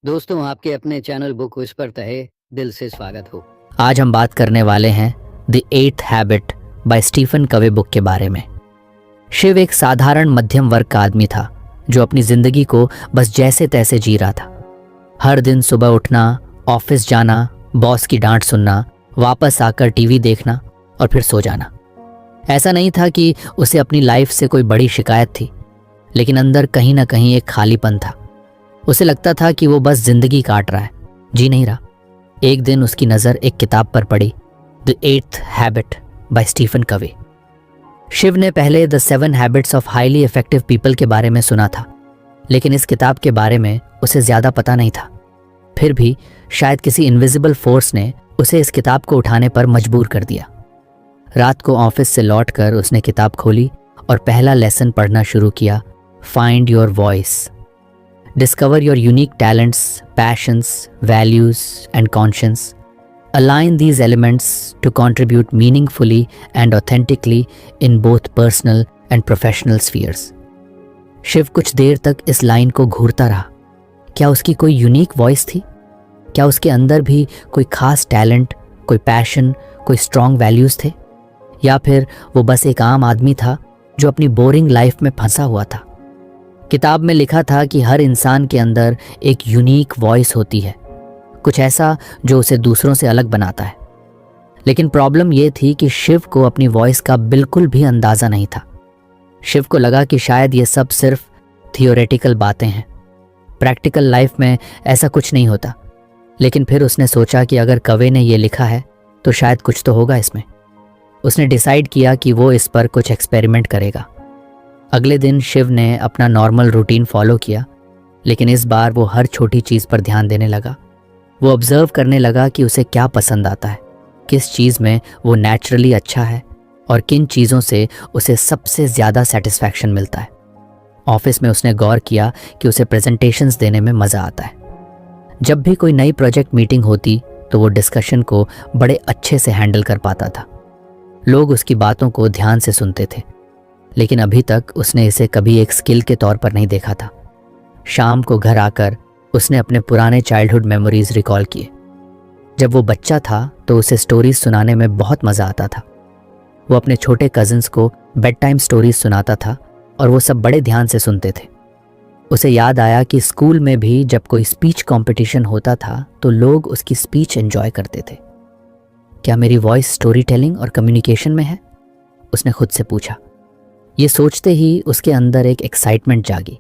दोस्तों, आपके अपने चैनल बुक विस्पर तहे दिल से स्वागत हो। आज हम बात करने वाले हैं the eighth habit by Stephen Covey book के बारे में। शिव एक साधारण मध्यम वर्ग का आदमी था जो अपनी जिंदगी को बस जैसे तैसे जी रहा था। हर दिन सुबह उठना, ऑफिस जाना, बॉस की डांट सुनना, वापस आकर टीवी देखना और फिर सो जाना। ऐसा नहीं था कि उसे अपनी लाइफ से कोई बड़ी शिकायत थी, लेकिन अंदर कहीं ना कहीं एक खालीपन था। उसे लगता था कि वो बस जिंदगी काट रहा है, जी नहीं रहा। एक दिन उसकी नज़र एक किताब पर पड़ी, the eighth habit by Stephen Covey. Shiv ने पहले the 7 habits of highly effective people के बारे में सुना था, लेकिन इस किताब के बारे में उसे ज़्यादा पता नहीं था। फिर भी शायद किसी इनविजिबल फोर्स ने उसे इस किताब को उठाने पर मजबूर कर दिया। रात को ऑफिस से लौटकर उसने किताब खोली और पहला लेसन पढ़ना शुरू किया, find your voice. Discover your unique talents, passions, values, and conscience. Align these elements to contribute meaningfully and authentically in both personal and professional spheres. Shiv कुछ देर तक इस लाइन को घूरता रहा। क्या उसकी कोई यूनिक वॉइस थी? क्या उसके अंदर भी कोई खास टैलेंट, कोई पैशन, कोई स्ट्रॉन्ग वैल्यूज़ थे? या फिर वो बस एक आम आदमी था जो अपनी बोरिंग लाइफ में फंसा हुआ था? किताब में लिखा था कि हर इंसान के अंदर एक यूनिक वॉइस होती है, कुछ ऐसा जो उसे दूसरों से अलग बनाता है। लेकिन प्रॉब्लम ये थी कि शिव को अपनी वॉइस का बिल्कुल भी अंदाज़ा नहीं था। शिव को लगा कि शायद ये सब सिर्फ थियोरेटिकल बातें हैं, प्रैक्टिकल लाइफ में ऐसा कुछ नहीं होता। लेकिन फिर उसने सोचा कि अगर कवे ने ये लिखा है तो शायद कुछ तो होगा इसमें। उसने डिसाइड किया कि वो इस पर कुछ एक्सपेरिमेंट करेगा। अगले दिन शिव ने अपना नॉर्मल रूटीन फॉलो किया, लेकिन इस बार वो हर छोटी चीज़ पर ध्यान देने लगा। वो ऑब्जर्व करने लगा कि उसे क्या पसंद आता है, किस चीज़ में वो नेचुरली अच्छा है और किन चीज़ों से उसे सबसे ज़्यादा सेटिस्फैक्शन मिलता है। ऑफिस में उसने गौर किया कि उसे प्रेजेंटेशंस देने में मज़ा आता है। जब भी कोई नई प्रोजेक्ट मीटिंग होती तो वो डिस्कशन को बड़े अच्छे से हैंडल कर पाता था। लोग उसकी बातों को ध्यान से सुनते थे, लेकिन अभी तक उसने इसे कभी एक स्किल के तौर पर नहीं देखा था। शाम को घर आकर उसने अपने पुराने चाइल्डहुड मेमोरीज रिकॉल किए। जब वो बच्चा था तो उसे स्टोरीज सुनाने में बहुत मज़ा आता था। वो अपने छोटे कजिन्स को बेड टाइम स्टोरीज सुनाता था और वो सब बड़े ध्यान से सुनते थे। उसे याद आया कि स्कूल में भी जब कोई स्पीच कंपटीशन होता था तो लोग उसकी स्पीच एंजॉय करते थे। क्या मेरी वॉइस स्टोरी टेलिंग और कम्युनिकेशन में है? उसने खुद से पूछा। ये सोचते ही उसके अंदर एक एक्साइटमेंट जागी,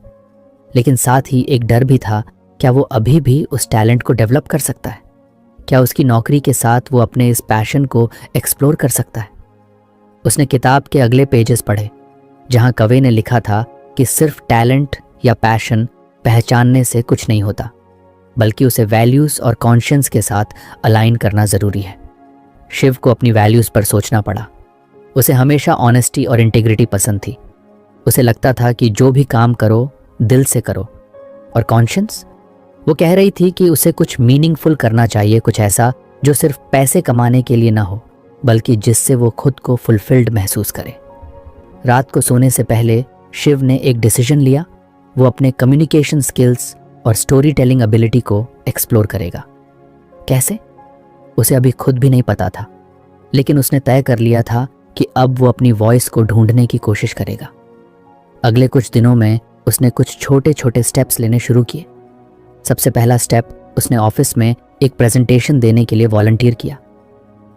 लेकिन साथ ही एक डर भी था। क्या वो अभी भी उस टैलेंट को डेवलप कर सकता है? क्या उसकी नौकरी के साथ वो अपने इस पैशन को एक्सप्लोर कर सकता है? उसने किताब के अगले पेजेस पढ़े, जहां कवे ने लिखा था कि सिर्फ टैलेंट या पैशन पहचानने से कुछ नहीं होता, बल्कि उसे वैल्यूज़ और कॉन्शियंस के साथ अलाइन करना ज़रूरी है। शिव को अपनी वैल्यूज़ पर सोचना पड़ा। उसे हमेशा ऑनेस्टी और इंटीग्रिटी पसंद थी। उसे लगता था कि जो भी काम करो दिल से करो। और कॉन्शियंस, वो कह रही थी कि उसे कुछ मीनिंगफुल करना चाहिए, कुछ ऐसा जो सिर्फ पैसे कमाने के लिए ना हो, बल्कि जिससे वो खुद को फुलफिल्ड महसूस करे। रात को सोने से पहले शिव ने एक डिसीजन लिया। वो अपने कम्युनिकेशन स्किल्स और स्टोरी टेलिंग एबिलिटी को एक्सप्लोर करेगा। कैसे? उसे अभी खुद भी नहीं पता था, लेकिन उसने तय कर लिया था कि अब वो अपनी वॉइस को ढूंढने की कोशिश करेगा। अगले कुछ दिनों में उसने कुछ छोटे छोटे स्टेप्स लेने शुरू किए। सबसे पहला स्टेप, उसने ऑफिस में एक प्रेजेंटेशन देने के लिए वॉलंटियर किया।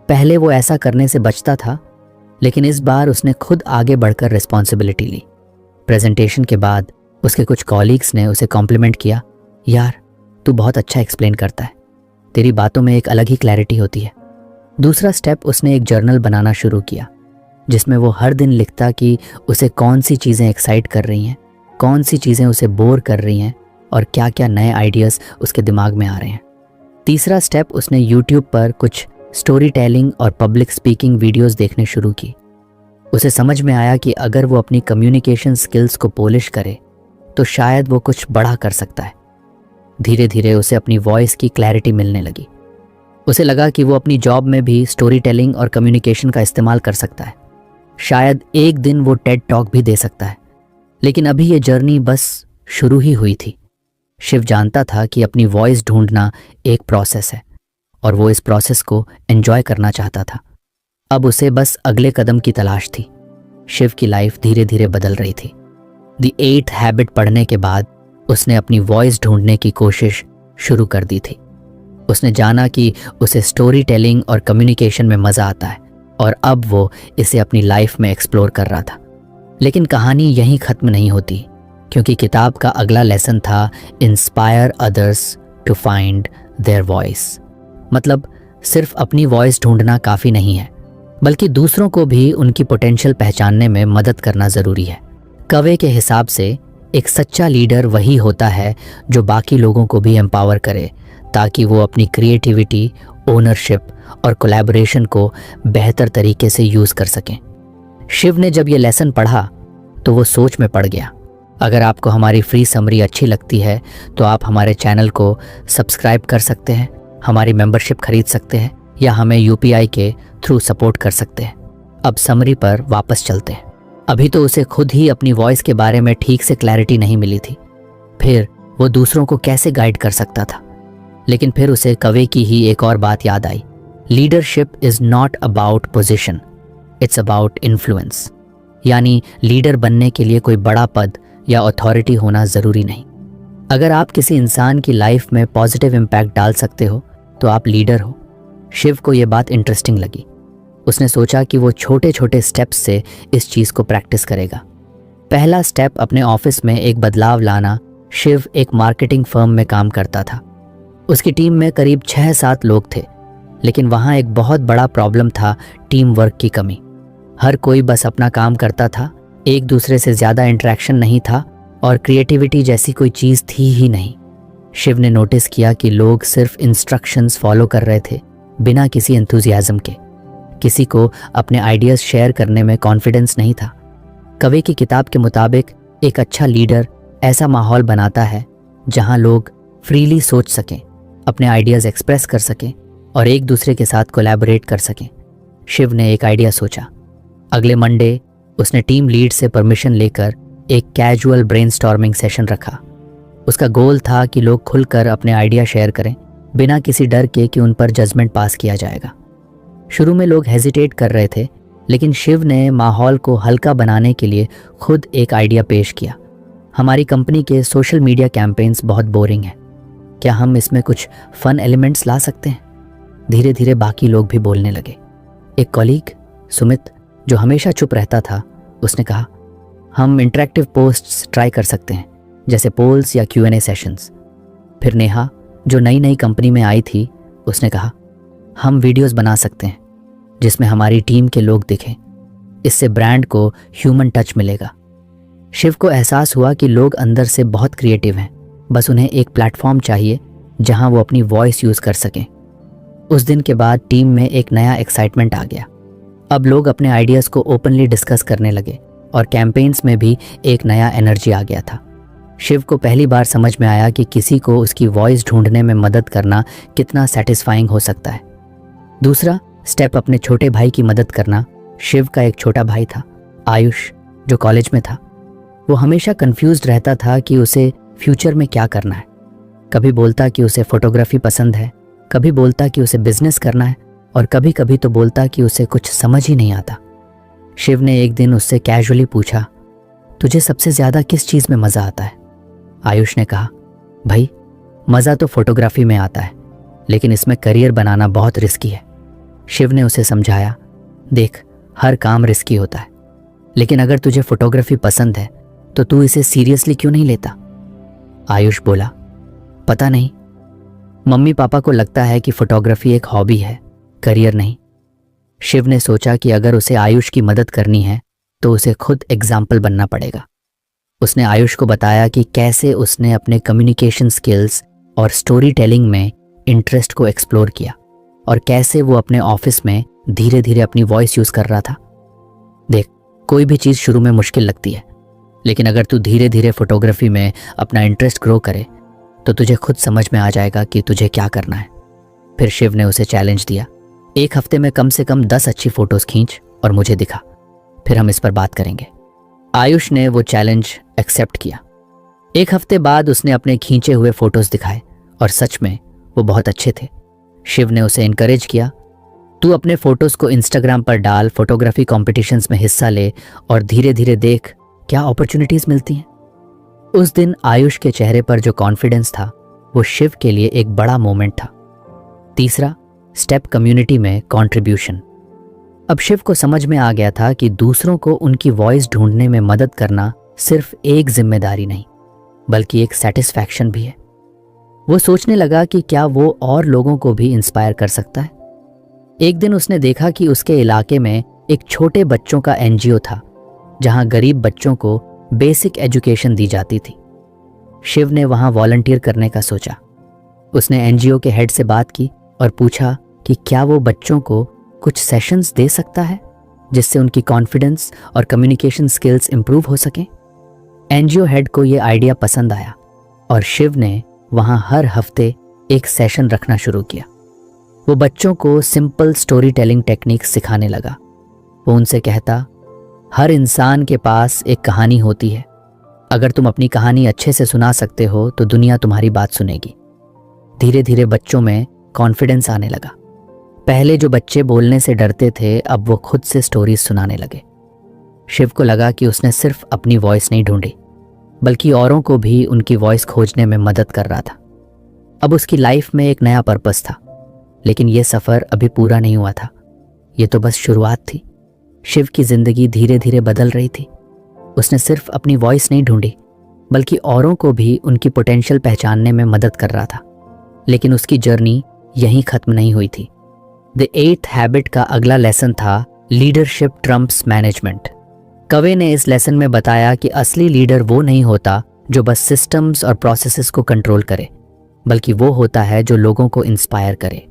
पहले वो ऐसा करने से बचता था, लेकिन इस बार उसने खुद आगे बढ़कर रिस्पॉन्सिबिलिटी ली। प्रेजेंटेशन के बाद उसके कुछ कॉलीग्स ने उसे कॉम्प्लीमेंट किया, यार तू बहुत अच्छा एक्सप्लेन करता है, तेरी बातों में एक अलग ही क्लैरिटी होती है। दूसरा स्टेप, उसने एक जर्नल बनाना शुरू किया, जिसमें वो हर दिन लिखता कि उसे कौन सी चीज़ें एक्साइट कर रही हैं, कौन सी चीज़ें उसे बोर कर रही हैं और क्या क्या नए आइडियाज़ उसके दिमाग में आ रहे हैं। तीसरा स्टेप, उसने यूट्यूब पर कुछ स्टोरी टेलिंग और पब्लिक स्पीकिंग वीडियोस देखने शुरू की। उसे समझ में आया कि अगर वो अपनी कम्युनिकेशन स्किल्स को पॉलिश करे तो शायद वो कुछ बड़ा कर सकता है। धीरे धीरे उसे अपनी वॉइस की क्लैरिटी मिलने लगी। उसे लगा कि वो अपनी जॉब में भी स्टोरी टेलिंग और कम्युनिकेशन का इस्तेमाल कर सकता है। शायद एक दिन वो टेड टॉक भी दे सकता है। लेकिन अभी ये जर्नी बस शुरू ही हुई थी। शिव जानता था कि अपनी वॉइस ढूंढना एक प्रोसेस है और वो इस प्रोसेस को एंजॉय करना चाहता था। अब उसे बस अगले कदम की तलाश थी। शिव की लाइफ धीरे धीरे बदल रही थी। द 8th हैबिट पढ़ने के बाद उसने अपनी वॉइस ढूंढने की कोशिश शुरू कर दी थी। उसने जाना कि उसे स्टोरी टेलिंग और कम्युनिकेशन में मज़ा आता है और अब वो इसे अपनी लाइफ में एक्सप्लोर कर रहा था। लेकिन कहानी यहीं ख़त्म नहीं होती, क्योंकि किताब का अगला लेसन था inspire others to find their voice. मतलब सिर्फ अपनी वॉइस ढूंढना काफ़ी नहीं है, बल्कि दूसरों को भी उनकी पोटेंशियल पहचानने में मदद करना ज़रूरी है। कवे के हिसाब से एक सच्चा लीडर वही होता है जो बाकी लोगों को भी एम्पावर करे, ताकि वो अपनी क्रिएटिविटी, ओनरशिप और कोलैबोरेशन को बेहतर तरीके से यूज़ कर सकें। शिव ने जब ये लेसन पढ़ा तो वो सोच में पड़ गया। अगर आपको हमारी फ्री समरी अच्छी लगती है तो आप हमारे चैनल को सब्सक्राइब कर सकते हैं, हमारी मेंबरशिप खरीद सकते हैं या हमें UPI के थ्रू सपोर्ट कर सकते हैं। अब समरी पर वापस चलते हैं। अभी तो उसे खुद ही अपनी वॉइस के बारे में ठीक से क्लैरिटी नहीं मिली थी, फिर वो दूसरों को कैसे गाइड कर सकता था। लेकिन फिर उसे कवे की ही एक और बात याद आई। Leadership is not about position, it's about influence. यानी लीडर बनने के लिए कोई बड़ा पद या अथॉरिटी होना ज़रूरी नहीं। अगर आप किसी इंसान की लाइफ में पॉजिटिव इम्पैक्ट डाल सकते हो तो आप लीडर हो। शिव को ये बात इंटरेस्टिंग लगी। उसने सोचा कि वो छोटे छोटे स्टेप्स से इस चीज़ को प्रैक्टिस करेगा। पहला स्टेप अपने ऑफिस में एक बदलाव लाना। शिव एक मार्केटिंग फर्म में काम करता था। उसकी टीम में करीब 6-7 लोग थे, लेकिन वहाँ एक बहुत बड़ा प्रॉब्लम था, टीम वर्क की कमी। हर कोई बस अपना काम करता था, एक दूसरे से ज़्यादा इंटरेक्शन नहीं था और क्रिएटिविटी जैसी कोई चीज़ थी ही नहीं। शिव ने नोटिस किया कि लोग सिर्फ इंस्ट्रक्शंस फॉलो कर रहे थे, बिना किसी एंथुजियाज्म के। किसी को अपने आइडियाज़ शेयर करने में कॉन्फिडेंस नहीं था। कवि की किताब के मुताबिक एक अच्छा लीडर ऐसा माहौल बनाता है जहां लोग फ्रीली सोच सकें, अपने आइडियाज़ एक्सप्रेस कर सकें और एक दूसरे के साथ कोलैबोरेट कर सकें। शिव ने एक आइडिया सोचा। अगले मंडे उसने टीम लीड से परमिशन लेकर एक कैजुअल ब्रेनस्टॉर्मिंग सेशन रखा। उसका गोल था कि लोग खुलकर अपने आइडिया शेयर करें, बिना किसी डर के कि उन पर जजमेंट पास किया जाएगा। शुरू में लोग हेजिटेट कर रहे थे, लेकिन शिव ने माहौल को हल्का बनाने के लिए खुद एक आइडिया पेश किया। हमारी कंपनी के सोशल मीडिया कैंपेन्स बहुत बोरिंग हैं, क्या हम इसमें कुछ फन एलिमेंट्स ला सकते हैं? धीरे धीरे बाकी लोग भी बोलने लगे। एक कॉलीग सुमित, जो हमेशा चुप रहता था, उसने कहा, हम इंटरेक्टिव पोस्ट्स ट्राई कर सकते हैं, जैसे पोल्स या Q&A सेशंस। फिर नेहा, जो नई नई कंपनी में आई थी, उसने कहा, हम वीडियोस बना सकते हैं जिसमें हमारी टीम के लोग दिखें, इससे ब्रांड को ह्यूमन टच मिलेगा। शिव को एहसास हुआ कि लोग अंदर से बहुत क्रिएटिव हैं, बस उन्हें एक प्लेटफॉर्म चाहिए जहां वो अपनी वॉइस यूज़ कर सकें। उस दिन के बाद टीम में एक नया एक्साइटमेंट आ गया। अब लोग अपने आइडियाज़ को ओपनली डिस्कस करने लगे और कैंपेन्स में भी एक नया एनर्जी आ गया था। शिव को पहली बार समझ में आया कि किसी को उसकी वॉइस ढूंढने में मदद करना कितना सेटिस्फाइंग हो सकता है। दूसरा स्टेप, अपने छोटे भाई की मदद करना। शिव का एक छोटा भाई था, आयुष, जो कॉलेज में था। वो हमेशा कंफ्यूज्ड रहता था कि उसे फ्यूचर में क्या करना है। कभी बोलता कि उसे फोटोग्राफी पसंद है, कभी बोलता कि उसे बिजनेस करना है और कभी कभी तो बोलता कि उसे कुछ समझ ही नहीं आता। शिव ने एक दिन उससे कैजुअली पूछा, तुझे सबसे ज़्यादा किस चीज़ में मज़ा आता है? आयुष ने कहा, भाई मज़ा तो फोटोग्राफी में आता है, लेकिन इसमें करियर बनाना बहुत रिस्की है। शिव ने उसे समझाया, देख, हर काम रिस्की होता है, लेकिन अगर तुझे फोटोग्राफी पसंद है तो तू इसे सीरियसली क्यों नहीं लेता? आयुष बोला, पता नहीं, मम्मी पापा को लगता है कि फोटोग्राफी एक हॉबी है, करियर नहीं। शिव ने सोचा कि अगर उसे आयुष की मदद करनी है तो उसे खुद एग्जाम्पल बनना पड़ेगा। उसने आयुष को बताया कि कैसे उसने अपने कम्युनिकेशन स्किल्स और स्टोरी टेलिंग में इंटरेस्ट को एक्सप्लोर किया और कैसे वो अपने ऑफिस में धीरे धीरे अपनी वॉइस यूज़ कर रहा था। देख, कोई भी चीज़ शुरू में मुश्किल लगती है, लेकिन अगर तू धीरे धीरे फोटोग्राफी में अपना इंटरेस्ट ग्रो करे तो तुझे खुद समझ में आ जाएगा कि तुझे क्या करना है। फिर शिव ने उसे चैलेंज दिया, एक हफ्ते में कम से कम 10 अच्छी फोटोज़ खींच और मुझे दिखा, फिर हम इस पर बात करेंगे। आयुष ने वो चैलेंज एक्सेप्ट किया। एक हफ्ते बाद उसने अपने खींचे हुए फोटोज दिखाए और सच में वो बहुत अच्छे थे। शिव ने उसे इनकरेज किया, तू अपने फोटोज को इंस्टाग्राम पर डाल, फोटोग्राफी कॉम्पिटिशन्स में हिस्सा ले और धीरे धीरे देख क्या अपॉर्चुनिटीज मिलती हैं। उस दिन आयुष के चेहरे पर जो कॉन्फिडेंस था वो शिव के लिए एक बड़ा मोमेंट था। तीसरा स्टेप, कम्युनिटी में कंट्रीब्यूशन। अब शिव को समझ में आ गया था कि दूसरों को उनकी वॉइस ढूंढने में मदद करना सिर्फ एक जिम्मेदारी नहीं बल्कि एक सेटिस्फैक्शन भी है। वो सोचने लगा कि क्या वो और लोगों को भी इंस्पायर कर सकता है। एक दिन उसने देखा कि उसके इलाके में एक छोटे बच्चों का एनजीओ था जहां गरीब बच्चों को बेसिक एजुकेशन दी जाती थी। शिव ने वहां वॉलंटियर करने का सोचा। उसने एनजीओ के हेड से बात की और पूछा कि क्या वो बच्चों को कुछ सेशंस दे सकता है जिससे उनकी कॉन्फिडेंस और कम्युनिकेशन स्किल्स इंप्रूव हो सकें। एनजीओ हेड को ये आइडिया पसंद आया और शिव ने वहां हर हफ्ते एक सेशन रखना शुरू किया। वो बच्चों को सिंपल स्टोरी टेलिंग टेक्निक्स सिखाने लगा। वो उनसे कहता, हर इंसान के पास एक कहानी होती है, अगर तुम अपनी कहानी अच्छे से सुना सकते हो तो दुनिया तुम्हारी बात सुनेगी। धीरे धीरे बच्चों में कॉन्फिडेंस आने लगा। पहले जो बच्चे बोलने से डरते थे अब वो खुद से स्टोरीज सुनाने लगे। शिव को लगा कि उसने सिर्फ अपनी वॉइस नहीं ढूंढी बल्कि औरों को भी उनकी वॉइस खोजने में मदद कर रहा था। अब उसकी लाइफ में एक नया पर्पस था, लेकिन यह सफ़र अभी पूरा नहीं हुआ था। ये तो बस शुरुआत थी। शिव की जिंदगी धीरे धीरे बदल रही थी। उसने सिर्फ अपनी वॉइस नहीं ढूंढी बल्कि औरों को भी उनकी पोटेंशियल पहचानने में मदद कर रहा था। लेकिन उसकी जर्नी यहीं खत्म नहीं हुई थी। द 8th हैबिट का अगला लेसन था लीडरशिप ट्रम्प्स मैनेजमेंट। कवे ने इस लेसन में बताया कि असली लीडर वो नहीं होता जो बस सिस्टम्स और प्रोसेसेस को कंट्रोल करे, बल्कि वो होता है जो लोगों को इंस्पायर करे।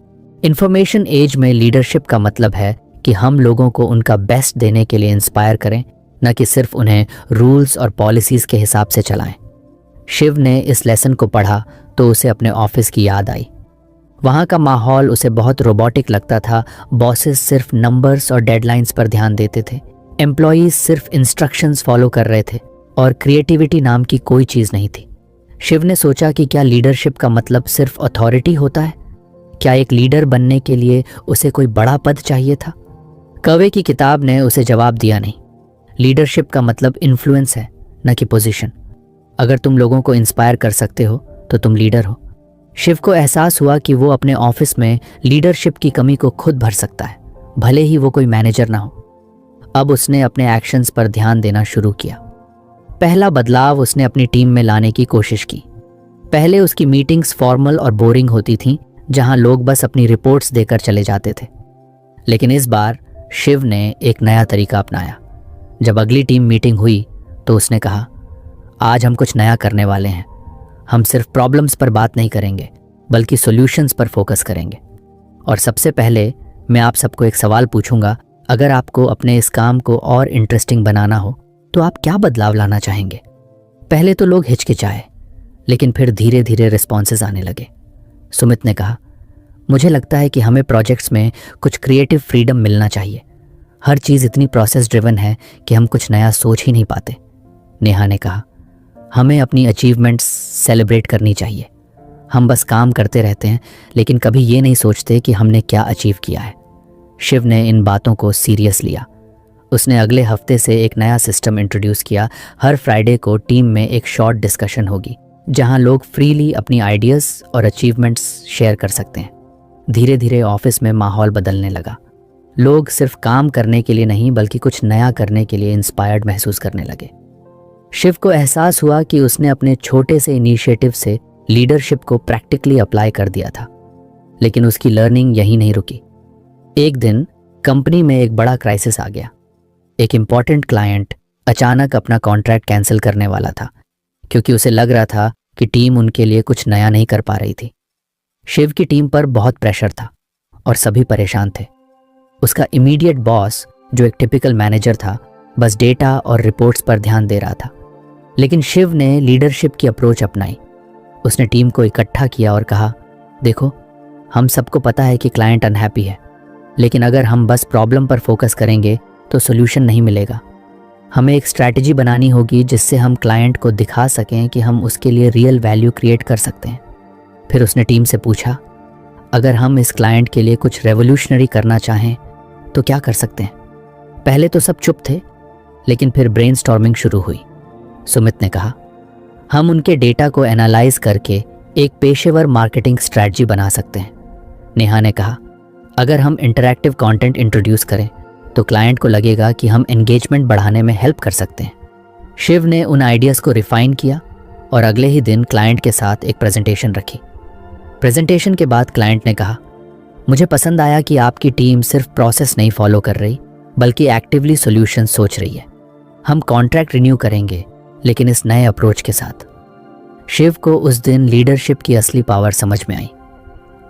इंफॉर्मेशन एज में लीडरशिप का मतलब है कि हम लोगों को उनका बेस्ट देने के लिए इंस्पायर करें, न कि सिर्फ उन्हें रूल्स और पॉलिसीज के हिसाब से चलाएं। शिव ने इस लेसन को पढ़ा तो उसे अपने ऑफिस की याद आई। वहाँ का माहौल उसे बहुत रोबोटिक लगता था। बॉसेस सिर्फ नंबर्स और डेडलाइंस पर ध्यान देते थे, एम्प्लॉयज सिर्फ इंस्ट्रक्शंस फॉलो कर रहे थे और क्रिएटिविटी नाम की कोई चीज़ नहीं थी। शिव ने सोचा कि क्या लीडरशिप का मतलब सिर्फ अथॉरिटी होता है? क्या एक लीडर बनने के लिए उसे कोई बड़ा पद चाहिए था? कवे की किताब ने उसे जवाब दिया, नहीं, लीडरशिप का मतलब इन्फ्लुएंस है, न कि पोजीशन। अगर तुम लोगों को इंस्पायर कर सकते हो तो तुम लीडर हो। शिव को एहसास हुआ कि वो अपने ऑफिस में लीडरशिप की कमी को खुद भर सकता है, भले ही वो कोई मैनेजर ना हो। अब उसने अपने एक्शंस पर ध्यान देना शुरू किया। पहला बदलाव उसने अपनी टीम में लाने की कोशिश की। पहले उसकी मीटिंग्स फॉर्मल और बोरिंग होती थीं, जहां लोग बस अपनी रिपोर्ट्स देकर चले जाते थे। लेकिन इस बार शिव ने एक नया तरीका अपनाया। जब अगली टीम मीटिंग हुई तो उसने कहा, आज हम कुछ नया करने वाले हैं। हम सिर्फ प्रॉब्लम्स पर बात नहीं करेंगे बल्कि सॉल्यूशंस पर फोकस करेंगे। और सबसे पहले मैं आप सबको एक सवाल पूछूंगा, अगर आपको अपने इस काम को और इंटरेस्टिंग बनाना हो तो आप क्या बदलाव लाना चाहेंगे? पहले तो लोग हिचकिचाए, लेकिन फिर धीरे धीरे रिस्पॉन्सेज आने लगे। सुमित ने कहा, मुझे लगता है कि हमें प्रोजेक्ट्स में कुछ क्रिएटिव फ्रीडम मिलना चाहिए। हर चीज़ इतनी प्रोसेस ड्रिवन है कि हम कुछ नया सोच ही नहीं पाते। नेहा ने कहा, हमें अपनी अचीवमेंट्स सेलिब्रेट करनी चाहिए। हम बस काम करते रहते हैं लेकिन कभी ये नहीं सोचते कि हमने क्या अचीव किया है। शिव ने इन बातों को सीरियस लिया। उसने अगले हफ्ते से एक नया सिस्टम इंट्रोड्यूस किया। हर फ्राइडे को टीम में एक शॉर्ट डिस्कशन होगी जहां लोग फ्रीली अपनी आइडियाज़ और अचीवमेंट्स शेयर कर सकते हैं। धीरे धीरे ऑफिस में माहौल बदलने लगा। लोग सिर्फ काम करने के लिए नहीं बल्कि कुछ नया करने के लिए इंस्पायर्ड महसूस करने लगे। शिव को एहसास हुआ कि उसने अपने छोटे से इनिशिएटिव से लीडरशिप को प्रैक्टिकली अप्लाई कर दिया था। लेकिन उसकी लर्निंग यहीं नहीं रुकी। एक दिन कंपनी में एक बड़ा क्राइसिस आ गया। एक इम्पॉर्टेंट क्लाइंट अचानक अपना कॉन्ट्रैक्ट कैंसिल करने वाला था क्योंकि उसे लग रहा था कि टीम उनके लिए कुछ नया नहीं कर पा रही थी। शिव की टीम पर बहुत प्रेशर था और सभी परेशान थे। उसका इमीडिएट बॉस, जो एक टिपिकल मैनेजर था, बस डेटा और रिपोर्ट्स पर ध्यान दे रहा था। लेकिन शिव ने लीडरशिप की अप्रोच अपनाई। उसने टीम को इकट्ठा किया और कहा, देखो, हम सबको पता है कि क्लाइंट अनहैप्पी है, लेकिन अगर हम बस प्रॉब्लम पर फोकस करेंगे तो सोल्यूशन नहीं मिलेगा। हमें एक स्ट्रैटेजी बनानी होगी जिससे हम क्लाइंट को दिखा सकें कि हम उसके लिए रियल वैल्यू क्रिएट कर सकते हैं। फिर उसने टीम से पूछा, अगर हम इस क्लाइंट के लिए कुछ रेवोल्यूशनरी करना चाहें तो क्या कर सकते हैं? पहले तो सब चुप थे, लेकिन फिर ब्रेनस्टॉर्मिंग शुरू हुई। सुमित ने कहा, हम उनके डेटा को एनालाइज करके एक पेशेवर मार्केटिंग स्ट्रैटेजी बना सकते हैं। नेहा ने कहा, अगर हम इंटरैक्टिव कंटेंट इंट्रोड्यूस करें तो क्लाइंट को लगेगा कि हम एंगेजमेंट बढ़ाने में हेल्प कर सकते हैं। शिव ने उन आइडियाज़ को रिफाइन किया और अगले ही दिन क्लाइंट के साथ एक प्रेजेंटेशन रखी। प्रेजेंटेशन के बाद क्लाइंट ने कहा, मुझे पसंद आया कि आपकी टीम सिर्फ प्रोसेस नहीं फॉलो कर रही बल्कि एक्टिवली सॉल्यूशन सोच रही है। हम कॉन्ट्रैक्ट रिन्यू करेंगे, लेकिन इस नए अप्रोच के साथ। शिव को उस दिन लीडरशिप की असली पावर समझ में आई।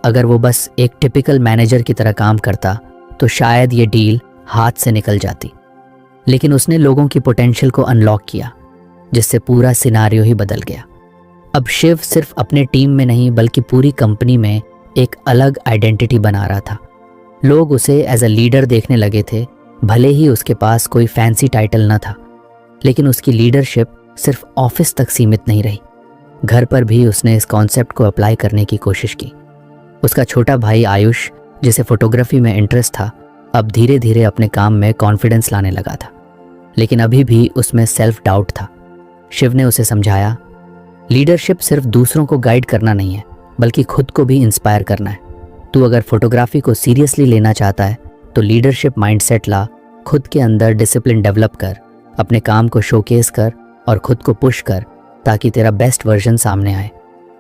अगर वो बस एक टिपिकल मैनेजर की तरह काम करता तो शायद ये डील हाथ से निकल जाती, लेकिन उसने लोगों की पोटेंशियल को अनलॉक किया, जिससे पूरा सिनारियो ही बदल गया। अब शिव सिर्फ अपने टीम में नहीं बल्कि पूरी कंपनी में एक अलग आइडेंटिटी बना रहा था। लोग उसे एज अ लीडर देखने लगे थे, भले ही उसके पास कोई फैंसी टाइटल न था, लेकिन उसकी लीडरशिप सिर्फ ऑफिस तक सीमित नहीं रही। घर पर भी उसने इस कॉन्सेप्ट को अप्लाई करने की कोशिश की। उसका छोटा भाई आयुष, जिसे फोटोग्राफी में इंटरेस्ट था, अब धीरे धीरे अपने काम में कॉन्फिडेंस लाने लगा था, लेकिन अभी भी उसमें सेल्फ डाउट था। शिव ने उसे समझाया, लीडरशिप सिर्फ दूसरों को गाइड करना नहीं है बल्कि खुद को भी इंस्पायर करना है। तू अगर फोटोग्राफी को सीरियसली लेना चाहता है तो लीडरशिप माइंडसेट ला, खुद के अंदर डिसिप्लिन डेवलप कर, अपने काम को शोकेस कर और खुद को पुश कर ताकि तेरा बेस्ट वर्जन सामने आए।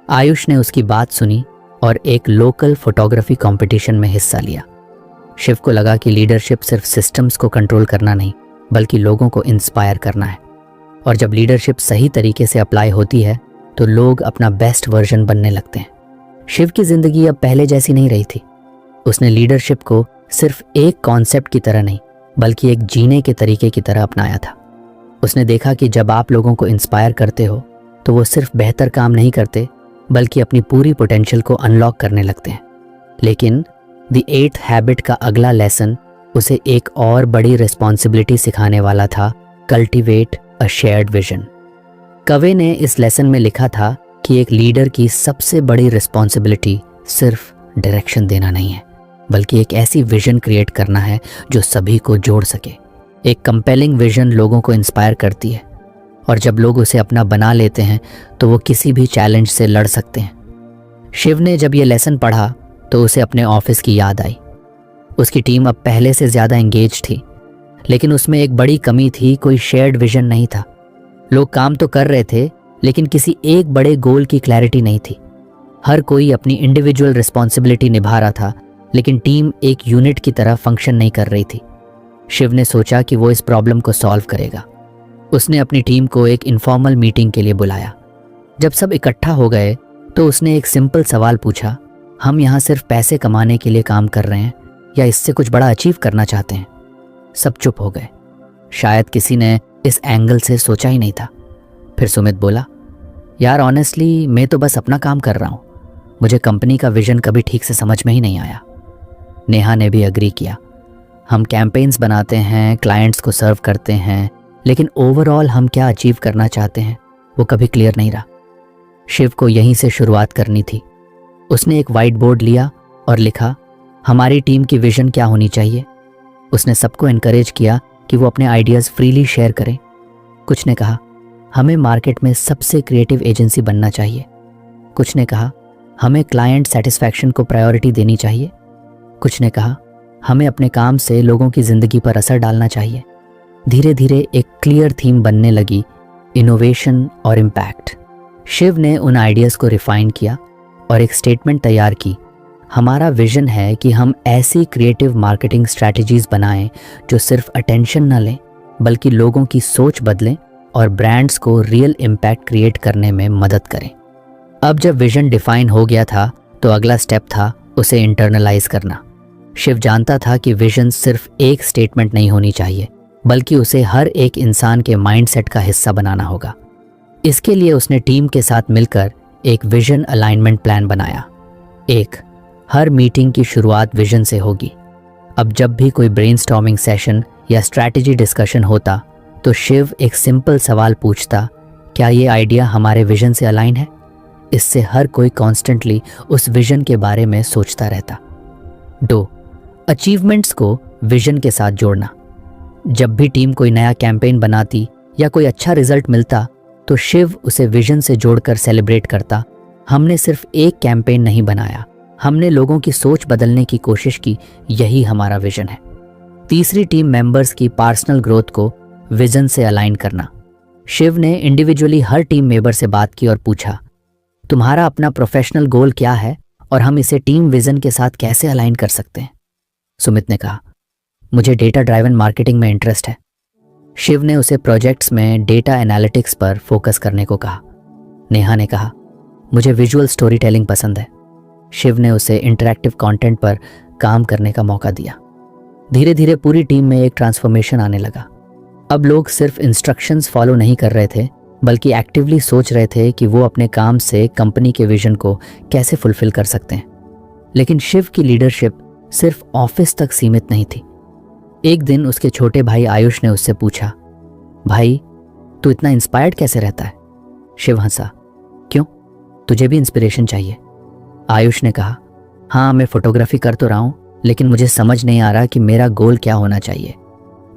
आयुष ने उसकी बात सुनी और एक लोकल फोटोग्राफी कंपटीशन में हिस्सा लिया। शिव को लगा कि लीडरशिप सिर्फ सिस्टम्स को कंट्रोल करना नहीं बल्कि लोगों को इंस्पायर करना है, और जब लीडरशिप सही तरीके से अप्लाई होती है तो लोग अपना बेस्ट वर्जन बनने लगते हैं। शिव की जिंदगी अब पहले जैसी नहीं रही थी। उसने लीडरशिप को सिर्फ एक कॉन्सेप्ट की तरह नहीं बल्कि एक जीने के तरीके की तरह अपनाया था। उसने देखा कि जब आप लोगों को इंस्पायर करते हो तो वो सिर्फ बेहतर काम नहीं करते बल्कि अपनी पूरी पोटेंशियल को अनलॉक करने लगते हैं। लेकिन द 8th हैबिट का अगला लेसन उसे एक और बड़ी रिस्पॉन्सिबिलिटी सिखाने वाला था, कल्टीवेट अ शेयर्ड विजन। कवे ने इस लेसन में लिखा था कि एक लीडर की सबसे बड़ी रिस्पॉन्सिबिलिटी सिर्फ डायरेक्शन देना नहीं है बल्कि एक ऐसी विजन क्रिएट करना है जो सभी को जोड़ सके। एक कंपेलिंग विजन लोगों को इंस्पायर करती है, और जब लोग उसे अपना बना लेते हैं तो वो किसी भी चैलेंज से लड़ सकते हैं। शिव ने जब ये लेसन पढ़ा तो उसे अपने ऑफिस की याद आई। उसकी टीम अब पहले से ज़्यादा एंगेज थी, लेकिन उसमें एक बड़ी कमी थी, कोई शेयर्ड विजन नहीं था। लोग काम तो कर रहे थे लेकिन किसी एक बड़े गोल की क्लैरिटी नहीं थी। हर कोई अपनी इंडिविजुअल रिस्पॉन्सिबिलिटी निभा रहा था, लेकिन टीम एक यूनिट की तरह फंक्शन नहीं कर रही थी। शिव ने सोचा कि वो इस प्रॉब्लम को सॉल्व करेगा। उसने अपनी टीम को एक इनफॉर्मल मीटिंग के लिए बुलाया। जब सब इकट्ठा हो गए तो उसने एक सिंपल सवाल पूछा, हम यहाँ सिर्फ पैसे कमाने के लिए काम कर रहे हैं या इससे कुछ बड़ा अचीव करना चाहते हैं? सब चुप हो गए। शायद किसी ने इस एंगल से सोचा ही नहीं था। फिर सुमित बोला, यार ऑनेस्टली मैं तो बस अपना काम कर रहा हूँ, मुझे कंपनी का विजन कभी ठीक से समझ में ही नहीं आया। नेहा ने भी अग्री किया, हम कैंपेन्स बनाते हैं, क्लाइंट्स को सर्व करते हैं, लेकिन ओवरऑल हम क्या अचीव करना चाहते हैं वो कभी क्लियर नहीं रहा। शिव को यहीं से शुरुआत करनी थी। उसने एक वाइट बोर्ड लिया और लिखा, हमारी टीम की विजन क्या होनी चाहिए। उसने सबको एनकरेज किया कि वो अपने आइडियाज़ फ्रीली शेयर करें। कुछ ने कहा, हमें मार्केट में सबसे क्रिएटिव एजेंसी बनना चाहिए। कुछ ने कहा, हमें क्लाइंट सेटिस्फैक्शन को प्रायोरिटी देनी चाहिए। कुछ ने कहा, हमें अपने काम से लोगों की ज़िंदगी पर असर डालना चाहिए। धीरे धीरे एक क्लियर थीम बनने लगी, इनोवेशन और इम्पैक्ट। शिव ने उन आइडियाज़ को रिफाइन किया और एक स्टेटमेंट तैयार की, हमारा विजन है कि हम ऐसी क्रिएटिव मार्केटिंग स्ट्रैटेजीज बनाएं जो सिर्फ अटेंशन न लें बल्कि लोगों की सोच बदलें और ब्रांड्स को रियल इम्पैक्ट क्रिएट करने में मदद करें। अब जब विजन डिफाइन हो गया था तो अगला स्टेप था उसे इंटरनलाइज करना। शिव जानता था कि विजन सिर्फ एक स्टेटमेंट नहीं होनी चाहिए बल्कि उसे हर एक इंसान के माइंडसेट का हिस्सा बनाना होगा। इसके लिए उसने टीम के साथ मिलकर एक विजन अलाइनमेंट प्लान बनाया। एक, हर मीटिंग की शुरुआत विजन से होगी। अब जब भी कोई ब्रेनस्टॉर्मिंग सेशन या स्ट्रैटेजी डिस्कशन होता तो शिव एक सिंपल सवाल पूछता, क्या ये आइडिया हमारे विजन से अलाइन है? इससे हर कोई कॉन्स्टेंटली उस विजन के बारे में सोचता रहता। 2. अचीवमेंट्स को विजन के साथ जोड़ना। जब भी टीम कोई नया कैंपेन बनाती या कोई अच्छा रिजल्ट मिलता तो शिव उसे विजन से जोड़कर सेलिब्रेट करता। हमने सिर्फ एक कैंपेन नहीं बनाया, हमने लोगों की सोच बदलने की कोशिश की, यही हमारा विजन है। तीसरी, टीम मेंबर्स की पर्सनल ग्रोथ को विजन से अलाइन करना। शिव ने इंडिविजुअली हर टीम मेंबर से बात की और पूछा, तुम्हारा अपना प्रोफेशनल गोल क्या है और हम इसे टीम विजन के साथ कैसे अलाइन कर सकते हैं? सुमित ने कहा, मुझे डेटा ड्राइवन मार्केटिंग में इंटरेस्ट है। शिव ने उसे प्रोजेक्ट्स में डेटा एनालिटिक्स पर फोकस करने को कहा। नेहा ने कहा, मुझे विजुअल स्टोरी टेलिंग पसंद है। शिव ने उसे इंटरैक्टिव कंटेंट पर काम करने का मौका दिया। धीरे धीरे पूरी टीम में एक ट्रांसफॉर्मेशन आने लगा। अब लोग सिर्फ इंस्ट्रक्शंस फॉलो नहीं कर रहे थे, बल्कि एक्टिवली सोच रहे थे कि वो अपने काम से कंपनी के विजन को कैसे फुलफिल कर सकते हैं। लेकिन शिव की लीडरशिप सिर्फ ऑफिस तक सीमित नहीं थी। एक दिन उसके छोटे भाई आयुष ने उससे पूछा, भाई तू इतना इंस्पायर्ड कैसे रहता है? शिव हंसा, क्यों, तुझे भी इंस्पिरेशन चाहिए? आयुष ने कहा, हाँ मैं फोटोग्राफी कर तो रहा हूँ, लेकिन मुझे समझ नहीं आ रहा कि मेरा गोल क्या होना चाहिए।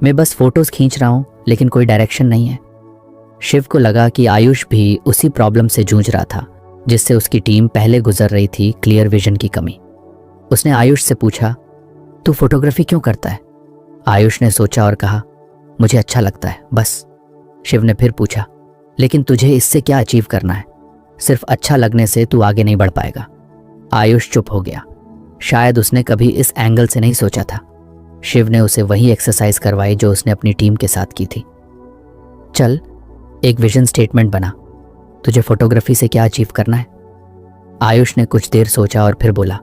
मैं बस फोटोज खींच रहा हूँ, लेकिन कोई डायरेक्शन नहीं है। शिव को लगा कि आयुष भी उसी प्रॉब्लम से जूझ रहा था जिससे उसकी टीम पहले गुजर रही थी, क्लियर विजन की कमी। उसने आयुष से पूछा, तू फोटोग्राफी क्यों करता है? आयुष ने सोचा और कहा, मुझे अच्छा लगता है बस। शिव ने फिर पूछा, लेकिन तुझे इससे क्या अचीव करना है? सिर्फ अच्छा लगने से तू आगे नहीं बढ़ पाएगा। आयुष चुप हो गया। शायद उसने कभी इस एंगल से नहीं सोचा था। शिव ने उसे वही एक्सरसाइज करवाई जो उसने अपनी टीम के साथ की थी। चल, एक विजन स्टेटमेंट बना, तुझे फोटोग्राफी से क्या अचीव करना है? आयुष ने कुछ देर सोचा और फिर बोला,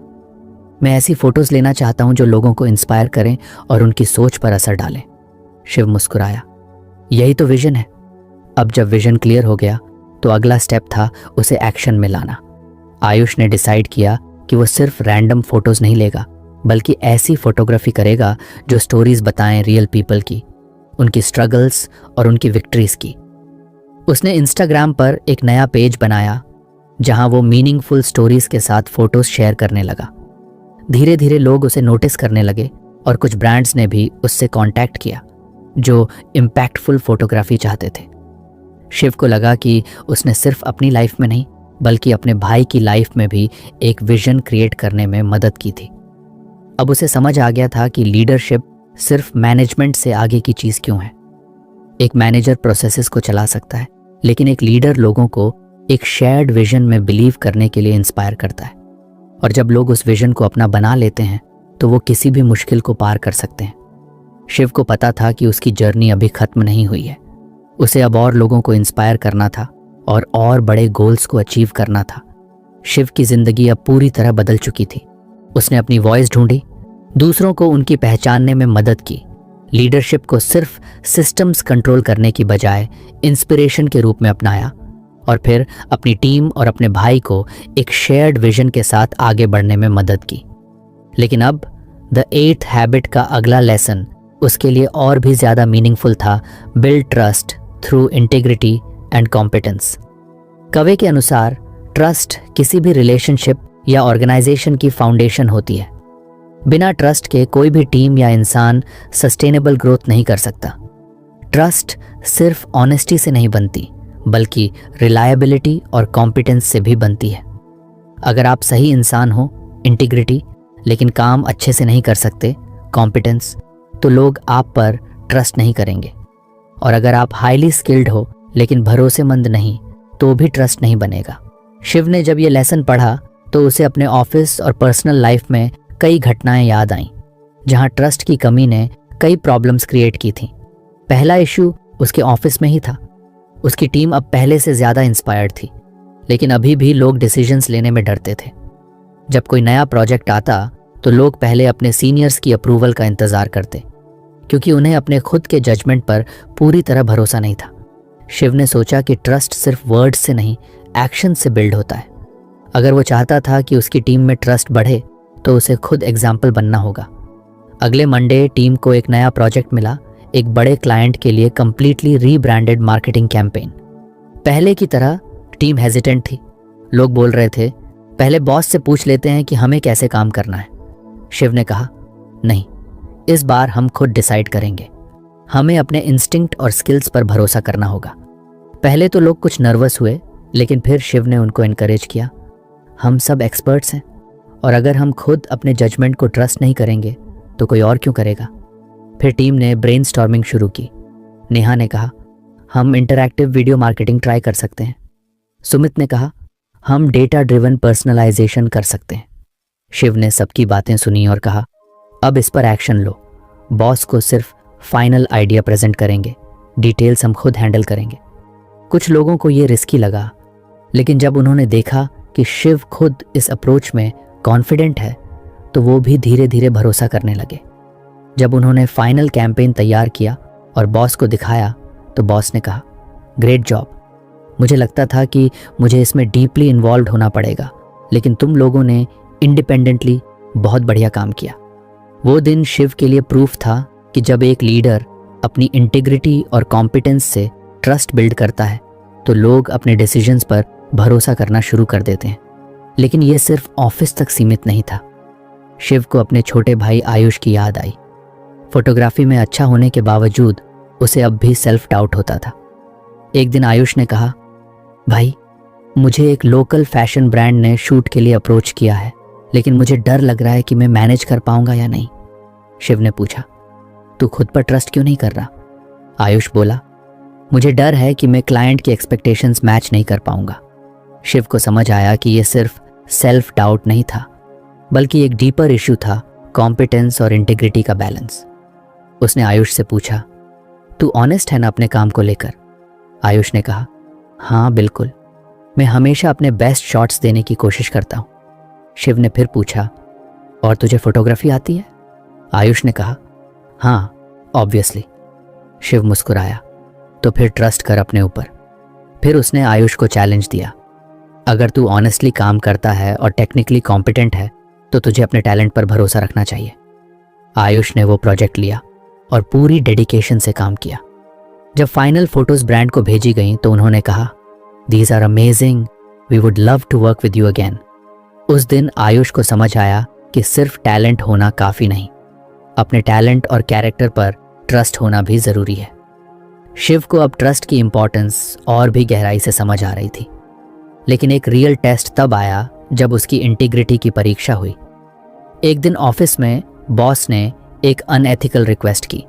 मैं ऐसी फोटोज लेना चाहता हूं जो लोगों को इंस्पायर करें और उनकी सोच पर असर डालें। शिव मुस्कुराया, यही तो विजन है। अब जब विजन क्लियर हो गया तो अगला स्टेप था उसे एक्शन में लाना। आयुष ने डिसाइड किया कि वो सिर्फ रैंडम फोटोज नहीं लेगा, बल्कि ऐसी फोटोग्राफी करेगा जो स्टोरीज बताएं रियल पीपल की, उनकी स्ट्रगल्स और उनकी विक्ट्रीज की। उसने इंस्टाग्राम पर एक नया पेज बनाया जहां वो मीनिंगफुल स्टोरीज के साथ फोटोज शेयर करने लगा। धीरे धीरे लोग उसे नोटिस करने लगे और कुछ ब्रांड्स ने भी उससे कांटेक्ट किया जो इम्पैक्टफुल फोटोग्राफी चाहते थे। शिव को लगा कि उसने सिर्फ अपनी लाइफ में नहीं, बल्कि अपने भाई की लाइफ में भी एक विजन क्रिएट करने में मदद की थी। अब उसे समझ आ गया था कि लीडरशिप सिर्फ मैनेजमेंट से आगे की चीज़ क्यों है। एक मैनेजर प्रोसेसेस को चला सकता है, लेकिन एक लीडर लोगों को एक शेयर्ड विजन में बिलीव करने के लिए इंस्पायर करता है। और जब लोग उस विजन को अपना बना लेते हैं तो वो किसी भी मुश्किल को पार कर सकते हैं। शिव को पता था कि उसकी जर्नी अभी खत्म नहीं हुई है। उसे अब और लोगों को इंस्पायर करना था और बड़े गोल्स को अचीव करना था। शिव की जिंदगी अब पूरी तरह बदल चुकी थी। उसने अपनी वॉइस ढूंढी, दूसरों को उनकी पहचानने में मदद की, लीडरशिप को सिर्फ सिस्टम्स कंट्रोल करने की बजाय इंस्पिरेशन के रूप में अपनाया, और फिर अपनी टीम और अपने भाई को एक शेयर्ड विजन के साथ आगे बढ़ने में मदद की। लेकिन अब द 8th हैबिट का अगला लेसन उसके लिए और भी ज्यादा मीनिंगफुल था, build trust through integrity and competence. Covey के अनुसार ट्रस्ट किसी भी रिलेशनशिप या ऑर्गेनाइजेशन की फाउंडेशन होती है। बिना ट्रस्ट के कोई भी टीम या इंसान सस्टेनेबल ग्रोथ नहीं कर सकता। ट्रस्ट सिर्फ ऑनेस्टी से नहीं बनती, बल्कि रिलायबिलिटी और कॉम्पिटेंस से भी बनती है। अगर आप सही इंसान हो, इंटीग्रिटी, लेकिन काम अच्छे से नहीं कर सकते, कॉम्पिटेंस, तो लोग आप पर ट्रस्ट नहीं करेंगे। और अगर आप हाईली स्किल्ड हो लेकिन भरोसेमंद नहीं, तो भी ट्रस्ट नहीं बनेगा। शिव ने जब ये लेसन पढ़ा तो उसे अपने ऑफिस और पर्सनल लाइफ में कई घटनाएं याद आईं जहां ट्रस्ट की कमी ने कई प्रॉब्लम्स क्रिएट की थी। पहला इशू उसके ऑफिस में ही था। उसकी टीम अब पहले से ज्यादा इंस्पायर्ड थी, लेकिन अभी भी लोग डिसीजंस लेने में डरते थे। जब कोई नया प्रोजेक्ट आता तो लोग पहले अपने सीनियर्स की अप्रूवल का इंतजार करते, क्योंकि उन्हें अपने खुद के जजमेंट पर पूरी तरह भरोसा नहीं था। शिव ने सोचा कि ट्रस्ट सिर्फ वर्ड्स से नहीं, एक्शन से बिल्ड होता है। अगर वो चाहता था कि उसकी टीम में ट्रस्ट बढ़े तो उसे खुद एग्जाम्पल बनना होगा। अगले मंडे टीम को एक नया प्रोजेक्ट मिला, एक बड़े क्लाइंट के लिए कंप्लीटली रीब्रांडेड मार्केटिंग कैंपेन। पहले की तरह टीम हेजिटेंट थी। लोग बोल रहे थे, पहले बॉस से पूछ लेते हैं कि हमें कैसे काम करना है। शिव ने कहा, नहीं, इस बार हम खुद डिसाइड करेंगे। हमें अपने इंस्टिंक्ट और स्किल्स पर भरोसा करना होगा। पहले तो लोग कुछ नर्वस हुए, लेकिन फिर शिव ने उनको इनकरेज किया। हम सब एक्सपर्ट्स हैं, और अगर हम खुद अपने जजमेंट को ट्रस्ट नहीं करेंगे तो कोई और क्यों करेगा। फिर टीम ने ब्रेनस्टॉर्मिंग शुरू की। नेहा ने कहा, हम इंटरैक्टिव वीडियो मार्केटिंग ट्राई कर सकते हैं। सुमित ने कहा, हम डेटा ड्रिवन पर्सनलाइजेशन कर सकते हैं। शिव ने सबकी बातें सुनी और कहा, अब इस पर एक्शन लो। बॉस को सिर्फ फाइनल आइडिया प्रेजेंट करेंगे, डिटेल्स हम खुद हैंडल करेंगे। कुछ लोगों को ये रिस्की लगा, लेकिन जब उन्होंने देखा कि शिव खुद इस अप्रोच में कॉन्फिडेंट है तो वो भी धीरे धीरे भरोसा करने लगे। जब उन्होंने फाइनल कैंपेन तैयार किया और बॉस को दिखाया तो बॉस ने कहा, ग्रेट जॉब। मुझे लगता था कि मुझे इसमें डीपली इन्वॉल्व होना पड़ेगा, लेकिन तुम लोगों ने इंडिपेंडेंटली बहुत बढ़िया काम किया। वो दिन शिव के लिए प्रूफ था कि जब एक लीडर अपनी इंटीग्रिटी और कॉम्पिटेंस से ट्रस्ट बिल्ड करता है तो लोग अपने डिसीजंस पर भरोसा करना शुरू कर देते हैं। लेकिन ये सिर्फ ऑफिस तक सीमित नहीं था। शिव को अपने छोटे भाई आयुष की याद आई। फोटोग्राफी में अच्छा होने के बावजूद उसे अब भी सेल्फ डाउट होता था। एक दिन आयुष ने कहा, भाई, मुझे एक लोकल फैशन ब्रांड ने शूट के लिए अप्रोच किया है, लेकिन मुझे डर लग रहा है कि मैं मैनेज कर पाऊंगा या नहीं। शिव ने पूछा, तू खुद पर ट्रस्ट क्यों नहीं कर रहा? आयुष बोला, मुझे डर है कि मैं क्लाइंट की एक्सपेक्टेशंस मैच नहीं कर पाऊंगा। शिव को समझ आया कि यह सिर्फ सेल्फ डाउट नहीं था, बल्कि एक डीपर इशू था, कॉम्पिटेंस और इंटीग्रिटी का बैलेंस। उसने आयुष से पूछा, तू ऑनेस्ट है ना अपने काम को लेकर? आयुष ने कहा, हाँ बिल्कुल, मैं हमेशा अपने बेस्ट शॉट्स देने की कोशिश करता हूँ। शिव ने फिर पूछा, और तुझे फोटोग्राफी आती है? आयुष ने कहा, हाँ ऑब्वियसली। शिव मुस्कुराया, तो फिर ट्रस्ट कर अपने ऊपर। फिर उसने आयुष को चैलेंज दिया, अगर तू ऑनेस्टली काम करता है और टेक्निकली कॉम्पिटेंट है तो तुझे अपने टैलेंट पर भरोसा रखना चाहिए। आयुष ने वो प्रोजेक्ट लिया और पूरी डेडिकेशन से काम किया। जब फाइनल फोटोज ब्रांड को भेजी गईं तो उन्होंने कहा, these are amazing, we would love to work with you again. उस दिन आयुष को समझ आया कि सिर्फ टैलेंट होना काफ़ी नहीं, अपने टैलेंट और कैरेक्टर पर ट्रस्ट होना भी ज़रूरी है। शिव को अब ट्रस्ट की इम्पॉर्टेंस और भी गहराई से समझ आ रही थी। लेकिन एक रियल टेस्ट तब आया जब उसकी इंटीग्रिटी की परीक्षा हुई। एक दिन ऑफिस में बॉस ने एक अनएथिकल रिक्वेस्ट की।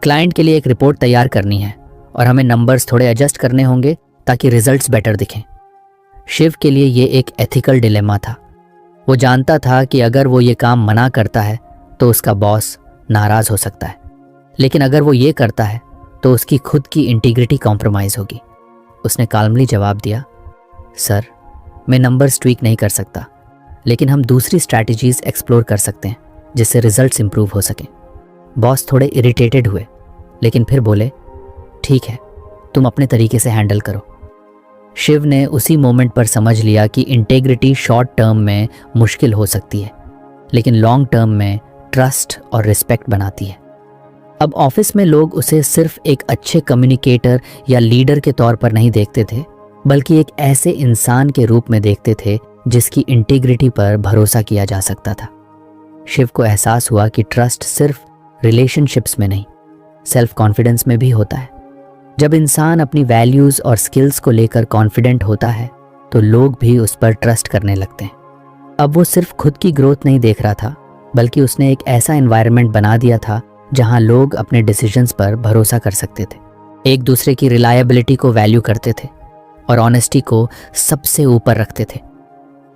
क्लाइंट के लिए एक रिपोर्ट तैयार करनी है और हमें नंबर्स थोड़े एडजस्ट करने होंगे ताकि रिजल्ट्स बेटर दिखें। शिव के लिए ये एक एथिकल डिलेमा था। वो जानता था कि अगर वो ये काम मना करता है तो उसका बॉस नाराज़ हो सकता है, लेकिन अगर वो ये करता है तो उसकी खुद की इंटीग्रिटी कॉम्प्रोमाइज़ होगी। उसने काल्मली जवाब दिया, सर, मैं नंबर्स ट्वीक नहीं कर सकता, लेकिन हम दूसरी स्ट्रैटेजीज एक्सप्लोर कर सकते हैं जिससे रिजल्ट्स इंप्रूव हो सकें। बॉस थोड़े इरिटेटेड हुए, लेकिन फिर बोले, ठीक है, तुम अपने तरीके से हैंडल करो। शिव ने उसी मोमेंट पर समझ लिया कि इंटेग्रिटी शॉर्ट टर्म में मुश्किल हो सकती है, लेकिन लॉन्ग टर्म में ट्रस्ट और रिस्पेक्ट बनाती है। अब ऑफिस में लोग उसे सिर्फ एक अच्छे कम्युनिकेटर या लीडर के तौर पर नहीं देखते थे, बल्कि एक ऐसे इंसान के रूप में देखते थे जिसकी इंटीग्रिटी पर भरोसा किया जा सकता था। शिव को एहसास हुआ कि ट्रस्ट सिर्फ रिलेशनशिप्स में नहीं, सेल्फ कॉन्फिडेंस में भी होता है। जब इंसान अपनी वैल्यूज़ और स्किल्स को लेकर कॉन्फिडेंट होता है तो लोग भी उस पर ट्रस्ट करने लगते हैं। अब वो सिर्फ खुद की ग्रोथ नहीं देख रहा था, बल्कि उसने एक ऐसा एनवायरनमेंट बना दिया था जहां लोग अपने डिसीजंस पर भरोसा कर सकते थे, एक दूसरे की रिलायबिलिटी को वैल्यू करते थे और ऑनेस्टी को सबसे ऊपर रखते थे।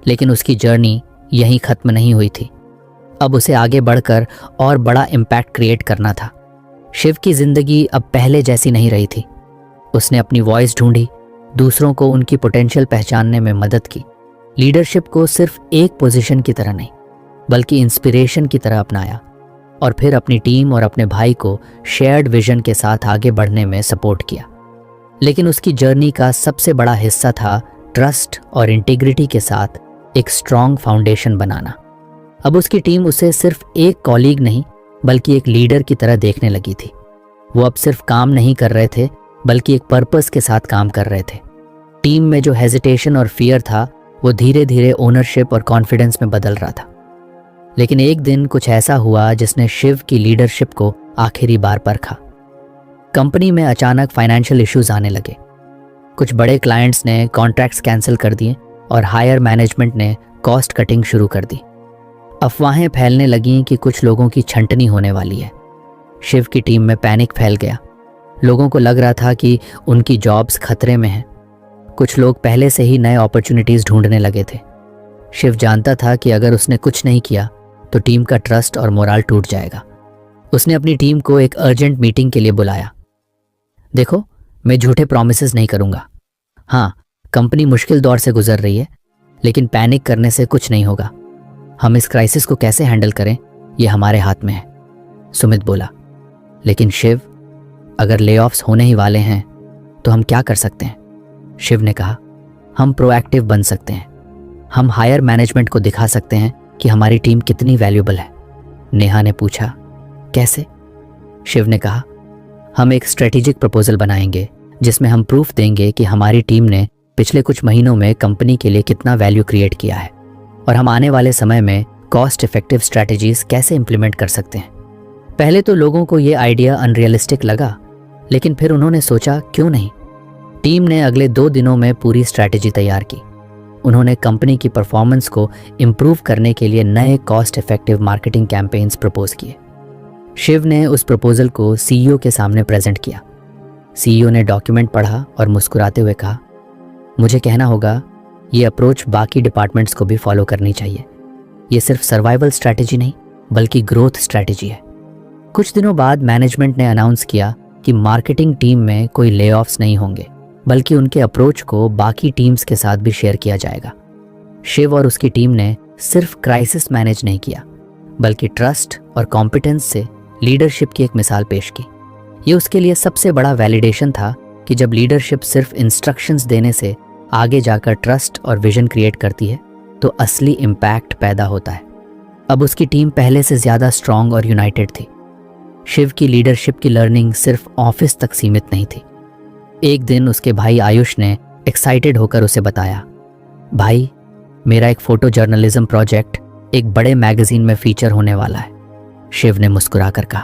लेकिन उसकी जर्नी यहीं ख़त्म नहीं हुई थी। अब उसे आगे बढ़कर और बड़ा इम्पैक्ट क्रिएट करना था। शिव की ज़िंदगी अब पहले जैसी नहीं रही थी। उसने अपनी वॉइस ढूंढी, दूसरों को उनकी पोटेंशियल पहचानने में मदद की, लीडरशिप को सिर्फ एक पोजीशन की तरह नहीं बल्कि इंस्पिरेशन की तरह अपनाया, और फिर अपनी टीम और अपने भाई को शेयर्ड विजन के साथ आगे बढ़ने में सपोर्ट किया। लेकिन उसकी जर्नी का सबसे बड़ा हिस्सा था ट्रस्ट और इंटीग्रिटी के साथ एक स्ट्रॉन्ग फाउंडेशन बनाना। अब उसकी टीम उसे सिर्फ एक कॉलीग नहीं बल्कि एक लीडर की तरह देखने लगी थी। वो अब सिर्फ काम नहीं कर रहे थे बल्कि एक पर्पस के साथ काम कर रहे थे। टीम में जो हेजिटेशन और फियर था वो धीरे धीरे ओनरशिप और कॉन्फिडेंस में बदल रहा था। लेकिन एक दिन कुछ ऐसा हुआ जिसने शिव की लीडरशिप को आखिरी बार परखा। कंपनी में अचानक फाइनेंशियल इश्यूज आने लगे। कुछ बड़े क्लाइंट्स ने कॉन्ट्रैक्ट्स कैंसिल कर दिए और हायर मैनेजमेंट ने कॉस्ट कटिंग शुरू कर दी। अफवाहें फैलने लगीं कि कुछ लोगों की छंटनी होने वाली है। शिव की टीम में पैनिक फैल गया। लोगों को लग रहा था कि उनकी जॉब्स खतरे में हैं। कुछ लोग पहले से ही नए अपॉर्चुनिटीज ढूंढने लगे थे। शिव जानता था कि अगर उसने कुछ नहीं किया तो टीम का ट्रस्ट और मोराल टूट जाएगा। उसने अपनी टीम को एक अर्जेंट मीटिंग के लिए बुलाया। देखो, मैं झूठे प्रॉमिसेस नहीं करूंगा। हाँ, कंपनी मुश्किल दौर से गुजर रही है, लेकिन पैनिक करने से कुछ नहीं होगा। हम इस क्राइसिस को कैसे हैंडल करें ये हमारे हाथ में है, सुमित बोला। लेकिन शिव, अगर लेऑफ्स होने ही वाले हैं तो हम क्या कर सकते हैं? शिव ने कहा, हम प्रोएक्टिव बन सकते हैं। हम हायर मैनेजमेंट को दिखा सकते हैं कि हमारी टीम कितनी वैल्यूएबल है। नेहा ने पूछा, कैसे? शिव ने कहा, हम एक स्ट्रेटेजिक प्रपोजल बनाएंगे जिसमें हम प्रूफ देंगे कि हमारी टीम ने पिछले कुछ महीनों में कंपनी के लिए कितना वैल्यू क्रिएट किया है और हम आने वाले समय में कॉस्ट इफेक्टिव स्ट्रैटेजीज कैसे इंप्लीमेंट कर सकते हैं। पहले तो लोगों को ये आइडिया अनरियलिस्टिक लगा, लेकिन फिर उन्होंने सोचा क्यों नहीं। टीम ने अगले 2 दिनों में पूरी स्ट्रैटेजी तैयार की। उन्होंने कंपनी की परफॉर्मेंस को इम्प्रूव करने के लिए नए cost effective marketing campaigns propose किए। शिव ने उस प्रपोजल को सीईओ के सामने प्रेजेंट किया। सीईओ ने डॉक्यूमेंट पढ़ा और मुस्कुराते हुए कहा, मुझे कहना होगा ये अप्रोच बाकी डिपार्टमेंट्स को भी फॉलो करनी चाहिए। ये सिर्फ सर्वाइवल स्ट्रैटेजी नहीं बल्कि ग्रोथ स्ट्रैटेजी है। कुछ दिनों बाद मैनेजमेंट ने अनाउंस किया कि मार्केटिंग टीम में कोई लेऑफ्स नहीं होंगे, बल्कि उनके अप्रोच को बाकी टीम्स के साथ भी शेयर किया जाएगा। शिव और उसकी टीम ने सिर्फ क्राइसिस मैनेज नहीं किया, बल्कि ट्रस्ट और कॉम्पिटेंस से लीडरशिप की एक मिसाल पेश की। ये उसके लिए सबसे बड़ा वैलिडेशन था कि जब लीडरशिप सिर्फ इंस्ट्रक्शंस देने से आगे जाकर ट्रस्ट और विजन क्रिएट करती है तो असली इम्पैक्ट पैदा होता है। अब उसकी टीम पहले से ज़्यादा स्ट्रांग और यूनाइटेड थी। शिव की लीडरशिप की लर्निंग सिर्फ ऑफिस तक सीमित नहीं थी। एक दिन उसके भाई आयुष ने एक्साइटेड होकर उसे बताया, भाई, मेरा एक फोटो जर्नलिज्म प्रोजेक्ट एक बड़े मैगजीन में फीचर होने वाला है। शिव ने मुस्कुराकर कहा,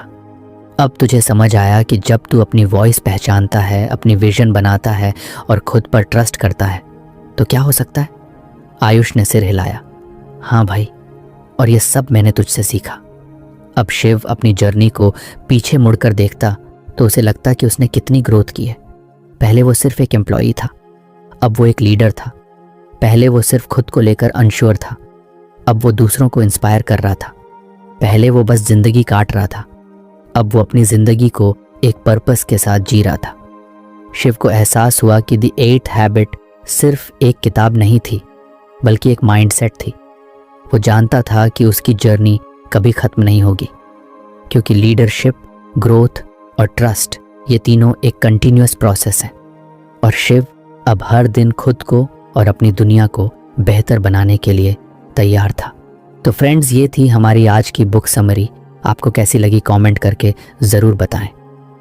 अब तुझे समझ आया कि जब तू अपनी वॉइस पहचानता है, अपनी विजन बनाता है और खुद पर ट्रस्ट करता है तो क्या हो सकता है? आयुष ने सिर हिलाया, हाँ भाई, और ये सब मैंने तुझसे सीखा। अब शिव अपनी जर्नी को पीछे मुड़कर देखता तो उसे लगता कि उसने कितनी ग्रोथ की है। पहले वो सिर्फ एक एम्प्लॉई था, अब वो एक लीडर था। पहले वो सिर्फ खुद को लेकर अनश्योर था, अब वो दूसरों को इंस्पायर कर रहा था। पहले वो बस जिंदगी काट रहा था, अब वो अपनी जिंदगी को एक पर्पस के साथ जी रहा था। शिव को एहसास हुआ कि द 8th हैबिट सिर्फ एक किताब नहीं थी, बल्कि एक माइंडसेट थी। वो जानता था कि उसकी जर्नी कभी खत्म नहीं होगी, क्योंकि लीडरशिप, ग्रोथ और ट्रस्ट ये तीनों एक कंटिन्यूअस प्रोसेस है। और शिव अब हर दिन खुद को और अपनी दुनिया को बेहतर बनाने के लिए तैयार था। तो फ्रेंड्स, ये थी हमारी आज की बुक समरी। आपको कैसी लगी कमेंट करके ज़रूर बताएं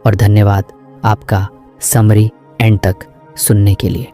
और धन्यवाद आपका समरी एंड तक सुनने के लिए।